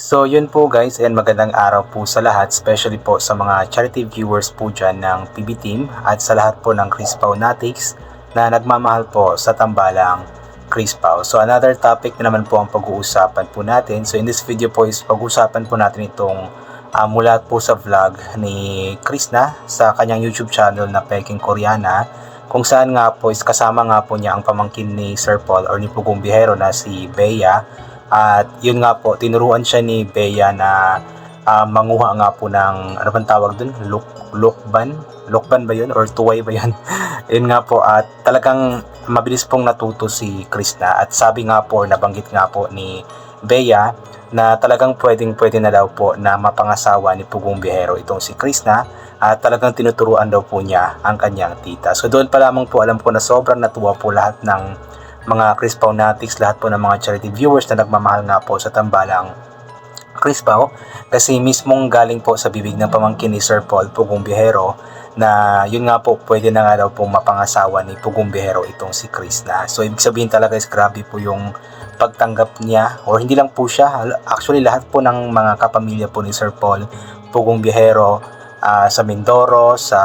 So yun po guys, and magandang araw po sa lahat, especially po sa mga charity viewers po dyan ng PB Team at sa lahat po ng Chris Pao Natics na nagmamahal po sa tambalang Chris Pao. So another topic na naman po ang pag-uusapan po natin. So in this video po is pag-uusapan po natin itong mula po sa vlog ni Chris na sa kanyang YouTube channel na Peking Koreana, kung saan nga po is kasama nga po niya ang pamangkin ni Sir Paul or ni Pugong Bihero na si Bea. At yun nga po, tinuruan siya ni Bea na manguha nga po ng, ano bang tawag dun? Lukban? Lukban ba yun? Or tuway ba yun? Yun nga po, at talagang mabilis pong natuto si Krishna. At sabi nga po, nabanggit nga po ni Bea na talagang pwede na daw po na mapangasawa ni Pugong Bihero itong si Krishna. At talagang tinuturuan daw po niya ang kanyang tita. So doon pa lamang po alam ko na sobrang natuwa po lahat ng mga Chris Pao Natics, lahat po ng mga charity viewers na nagmamahal nga po sa tambalang Chris Pao, kasi mismong galing po sa bibig ng pamangkin ni Sir Paul Pugong Bihero na yun nga po pwede na nga daw pong mapangasawa ni Pugong Bihero itong si Krishna. So ibig sabihin talaga is grabe po yung pagtanggap niya, or hindi lang po siya, actually lahat po ng mga kapamilya po ni Sir Paul Pugong Bihero sa Mindoro, sa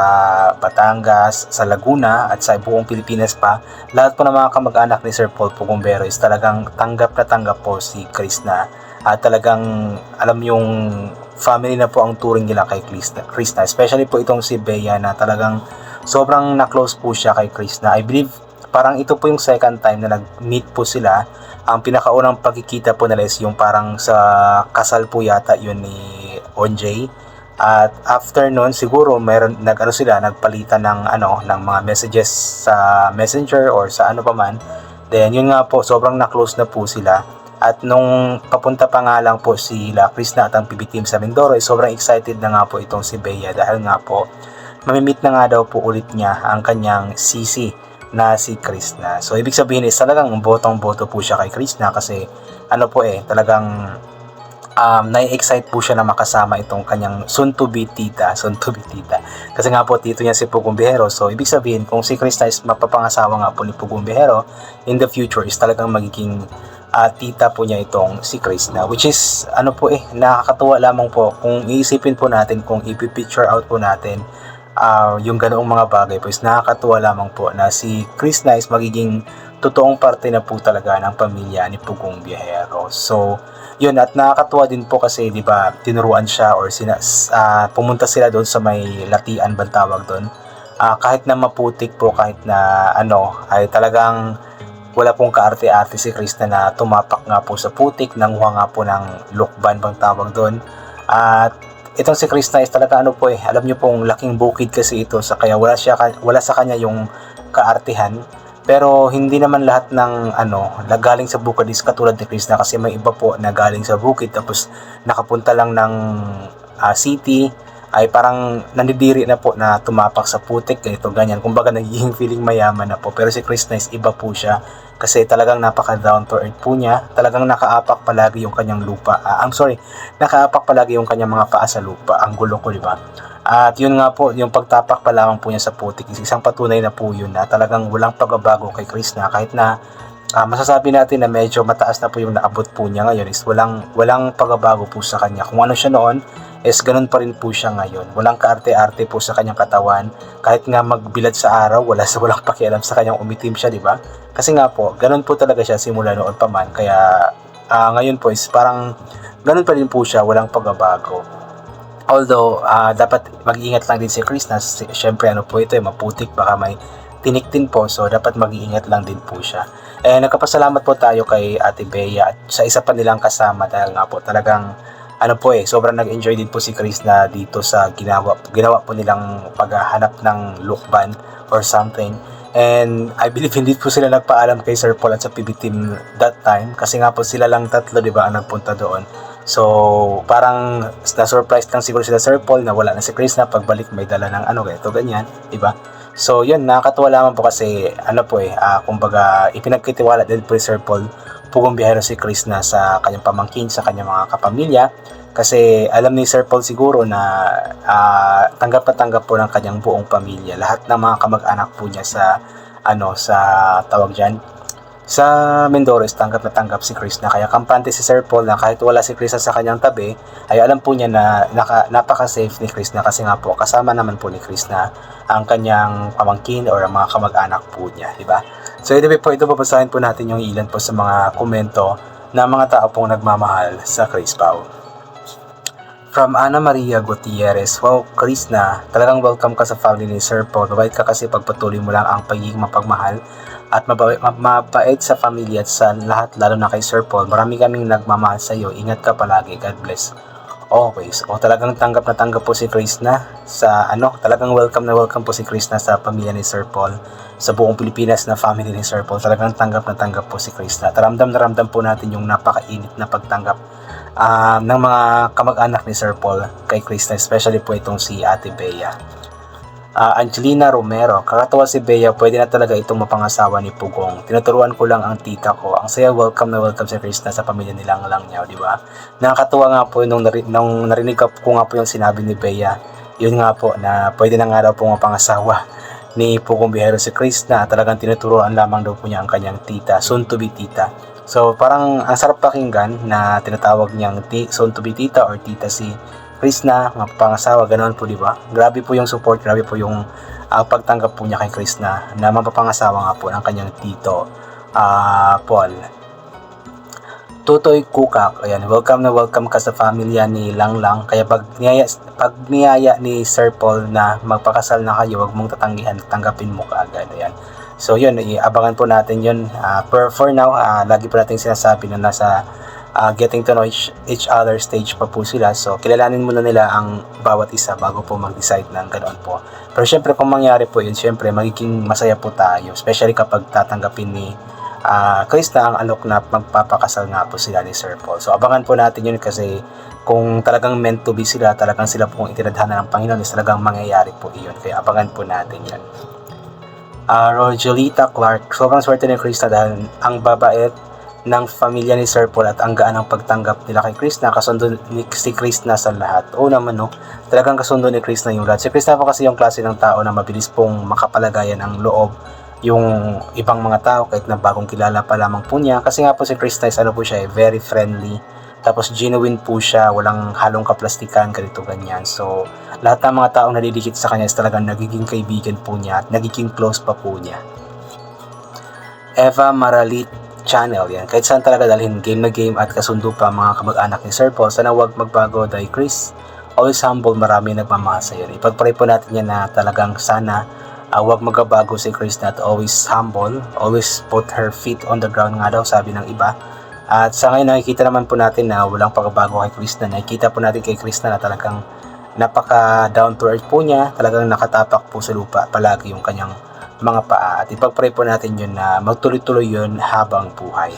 Batangas, sa Laguna at sa buong Pilipinas pa, lahat po ng mga kamag-anak ni Sir Paul Pugong Bihero is talagang tanggap na tanggap po si Krishna. At talagang alam yung family na po ang turing nila kay Krishna. Especially po itong si Bea na talagang sobrang na-close po siya kay Krishna. I believe parang ito po yung second time na nag-meet po sila. Ang pinakaunang pagkikita po nila is yung parang sa kasal po yata yun ni Onjay. At after nun, siguro nagpalitan ng mga messages sa Messenger or sa ano pa man. Then yun nga po, sobrang na-close na po sila. At nung papunta pa nga lang po sila Krishna at ang PB Team sa Mindoro, sobrang excited na nga po itong si Bea dahil nga po mamimit na nga daw po ulit niya ang kanyang sisi na si Krishna. So ibig sabihin is talagang botong-boto po siya kay Krishna kasi talagang nai-excite po siya na makasama itong kanyang soon-to-be tita. Kasi nga po, tito niya si Pugong Bihero. So, ibig sabihin, kung si Krishna is mapapangasawa nga po ni Pugong Bihero, in the future is talagang magiging tita po niya itong si Krishna. Which is, nakakatuwa lamang po kung iisipin po natin, kung ipipicture out po natin yung ganoong mga bagay po is nakakatuwa lamang po na si Krishna is magiging totoong parte na po talaga ng pamilya ni Pugong Bihero. So, yun, at nakakatuwa din po kasi 'di ba tinuruan siya or pumunta sila doon sa may latian bang tawag doon. Kahit na maputik po, kahit na ay talagang wala pong kaarte-arte si Krishna na tumapak nga po sa putik, nanguha nga po ng lukban bang tawag doon. At itong si Krishna is talaga alam niyo pong laking bukid kasi ito, kaya wala sa kanya yung kaartehan. Pero hindi naman lahat ng nagaling sa bukid is katulad ni Krishna, kasi may iba po na galing sa bukid tapos nakapunta lang ng city, ay parang nandidiri na po na tumapak sa putik, ganito ganyan. Kumbaga nagiging feeling mayaman na po. Pero si Krishna is iba po siya kasi talagang napaka down to earth po niya. Talagang nakaapak palagi yung kanyang lupa. Nakaapak palagi yung kanyang mga paa sa lupa. Ang gulo ko, di ba? At yun nga po, yung pagtapak pa lamang po niya sa putik is isang patunay na po yun na talagang walang pagbabago kay Krishna. Kahit na masasabi natin na medyo mataas na po yung naabot po niya ngayon, is walang pagbabago po sa kanya. Kung ano siya noon is ganun pa rin po siya ngayon. Walang kaarte-arte po sa kanyang katawan. Kahit nga magbilad sa araw, walang pakialam sa kanyang umitim siya, di ba? Kasi nga po, ganun po talaga siya simula noon pa man. Kaya ngayon po is parang ganun pa rin po siya, walang pagbabago. Although, dapat mag-iingat lang din si Krishna. Siyempre, maputik, baka may tinik din po. So, dapat mag-iingat lang din po siya. Nagkapasalamat po tayo kay Ate Bea at sa isa pa nilang kasama dahil nga po talagang, sobrang nag-enjoy din po si Krishna dito sa ginawa po nilang paghahanap ng lukban or something. And I believe hindi po sila nagpaalam kay Sir Paul at sa PB Team that time kasi nga po sila lang tatlo, di ba, ang nagpunta doon. So, parang na-surprise lang siguro sila Sir Paul na wala na si Krishna, pagbalik may dala ng ganito, ganyan, diba? So, yun, nakakatuwa lamang po kasi, kumbaga, ipinagkitiwala din po ni Sir Paul Pugong Bihero si Krishna sa kanyang pamangkin, sa kanyang mga kapamilya. Kasi alam ni Sir Paul siguro na tanggap na tanggap po ng kanyang buong pamilya. Lahat ng mga kamag-anak po niya sa tawag dyan, Sa Mendores, tanggap na tanggap si Krishna. Kaya kampante si Sir Paul na kahit wala si Krishna sa kanyang tabi, ay alam po niya na napaka-safe ni Krishna kasi nga po kasama naman po ni Krishna ang kanyang pamangkin or ang mga kamag-anak po niya, di ba? So anyway po, ito babasahin po natin yung ilan po sa mga komento ng mga tao pong nagmamahal sa Chris Pao. From Ana Maria Gutierrez, wow, Krishna, talagang welcome ka sa family ni Sir Paul. Mabait ka kasi pagpatuloy mo lang ang pagiging mapagmahal at mabait sa pamilya at sa lahat, lalo na kay Sir Paul. Marami kaming nagmamahal sa iyo. Ingat ka palagi. God bless always. O talagang tanggap na tanggap po si Krishna sa talagang welcome na welcome po si Krishna sa pamilya ni Sir Paul. Sa buong Pilipinas na family ni Sir Paul, talagang tanggap na tanggap po si Krishna. Taramdam na ramdam po natin yung napakainit na pagtanggap ng mga kamag-anak ni Sir Paul kay Krishna, especially po itong si Ate Bea. Angelina Romero, kakatawa si Bea, pwede na talaga itong mapangasawa ni Pugong. Tinuturuan ko lang ang tita ko. Ang saya, welcome na welcome si Krishna sa pamilya nilang Langyaw, di ba? Nakakatuwa nga po nung narinig ko nga po yung sinabi ni Bea. Yun nga po na pwede na nga daw po mapangasawa ni Pugong Bihero si Krishna. Talagang tinuturuan lamang daw po niya ang kanyang tita, soon to be tita. So parang ang sarap pakinggan na tinatawag niyang soon to be tita or tita si Krishna, mapapangasawa, ganoon po, di ba? Grabe po yung support, grabe po yung pagtanggap po niya kay Krishna na mapapangasawa nga po ng kanyang tito, Paul. Tutoy Kukak, ayan, welcome na welcome ka sa pamilya ni Langlang. Kaya pag niyaya ni Sir Paul na magpakasal na kayo, wag mong tatanggihan, tanggapin mo kaagad, ayan. So yun, iabangan po natin yun. For now, lagi po natin sinasabi na nasa getting to know each other stage pa po sila. So kilalanin muna nila ang bawat isa bago po mag-decide ng ganoon po. Pero syempre kung mangyari po yun, syempre magiging masaya po tayo, especially kapag tatanggapin ni Krishna ang alok na magpapakasal nga po sila ni Sir Paul. So abangan po natin yun kasi kung talagang meant to be sila, talagang sila pong itinadhana ng Panginoon, is talagang mangyayari po iyon. Kaya abangan po natin yun. Rogelita Clark, sobrang swerte ni Krishna dahil ang babait ng pamilya ni Sir Paul at ang gaan ng pagtanggap nila kay Krishna, kasundo ni si Krishna sa lahat. Oo naman, no, talagang kasundo ni Krishna yung lahat. Si Krishna po kasi yung klase ng tao na mabilis pong makapalagayan ang loob yung ibang mga tao kahit na bagong kilala pa lamang po niya. Kasi nga po si Krishna is po siya, very friendly, tapos genuine po siya, walang halong kaplastikan, ganito ganyan. So lahat ng mga taong nadidikit sa kanya is talagang nagiging kaibigan po niya at nagiging close pa po niya. Eva Maralit Channel, yan, kahit saan talaga dalhin, game na game at kasundo pa mga kamag-anak ni Sir Paul. Sana wag magbago dahil Chris, always humble, marami nagmamahal sa iyo. Ipagpray po natin yan na talagang sana wag magbabago si Chris, at always humble, always put her feet on the ground nga daw, sabi ng iba. At sa ngayon nakikita naman po natin na walang pagbabago kay Chris na. Nakikita po natin kay Chris na talagang napaka down to earth po niya, talagang nakatapak po sa lupa palagi yung kanyang mga paa, at ipagpray po natin yun na magtuloy-tuloy yun habang buhay.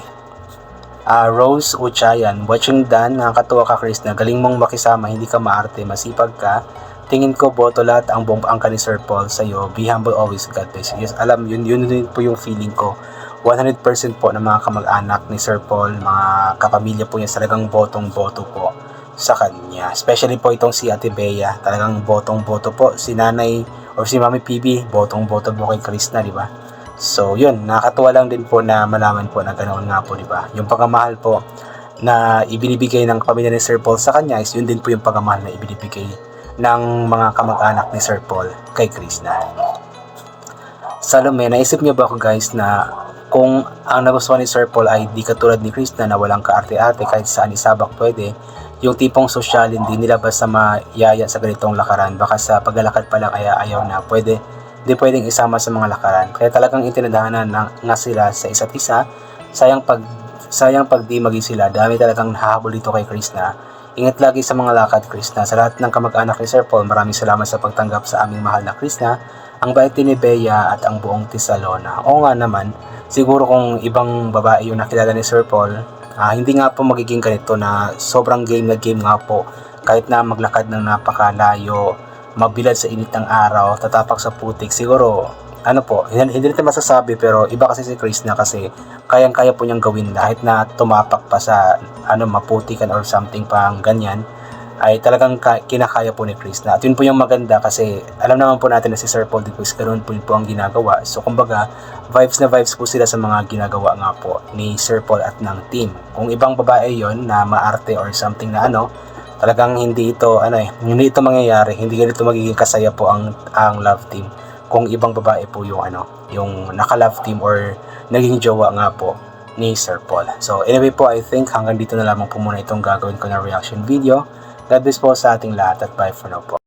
Rose Uchayan, watching Dan, nakakatuwa ka Chris, na galing mong makisama, hindi ka maarte, masipag ka, tingin ko boto lahat ang buong angka ni Sir Paul sa iyo, be humble always, God bless you. Yes, alam, yun din po yung feeling ko, 100% po ng mga kamag-anak ni Sir Paul, mga kapamilya po niya, talagang botong-boto po sa kanya. Especially po itong si Ate Bea, talagang botong-boto po. Si Nanay or si Mami PB, botong-boto po kay Krishna, di ba? So yun, nakakatuwa lang din po na malaman po na ganoon nga po, di ba? Yung pagmamahal po na ibinibigay ng pamilya ni Sir Paul sa kanya is yun din po yung pagmamahal na ibinibigay ng mga kamag-anak ni Sir Paul kay Krishna. Salome, naisip niyo ba ako guys na kung ang nagustuhan ni Sir Paul ay di katulad ni Krishna na walang kaarte-arte, kahit saan isabak pwede, yung tipong social, hindi nilabas sa mayaya sa ganitong lakaran, baka sa paglalakad pa lang ay ayaw na, hindi pwedeng isama sa mga lakaran. Kaya talagang itinadhana nga sila sa isa't isa. Sayang pag di maging sila. Dami talagang nahahabol dito kay Krishna. Ingat lagi sa mga lakad, Krishna. Sa lahat ng kamag-anak ni Sir Paul, maraming salamat sa pagtanggap sa aming mahal na Krishna, ang bait ni Bea at ang buong Tisalona. Oo nga naman, siguro kung ibang babae yung nakilala ni Sir Paul, hindi nga po magiging ganito na sobrang game na game nga po. Kahit na maglakad ng napakalayo, mabilad sa init ng araw, tatapak sa putik, siguro, hindi natin masasabi, pero iba kasi si Krishna kasi kayang-kaya po niyang gawin kahit na tumapak pa sa maputikan or something pang ganyan. ay talagang kinakaya po ni Chris na. At yun po yung maganda kasi alam naman po natin na si Sir Paul Diquis ganoon po ang ginagawa. So kumbaga, vibes na vibes po sila sa mga ginagawa nga po ni Sir Paul at ng team. Kung ibang babae yon na maarte or something na talagang hindi ito mangyayari, hindi ganito magiging kasaya po ang love team kung ibang babae po yung yung naka-love team or naging jowa nga po ni Sir Paul. So anyway po, I think hanggang dito na lamang po muna itong gagawin ko na reaction video. God bless po sa ating lahat at bye for now po.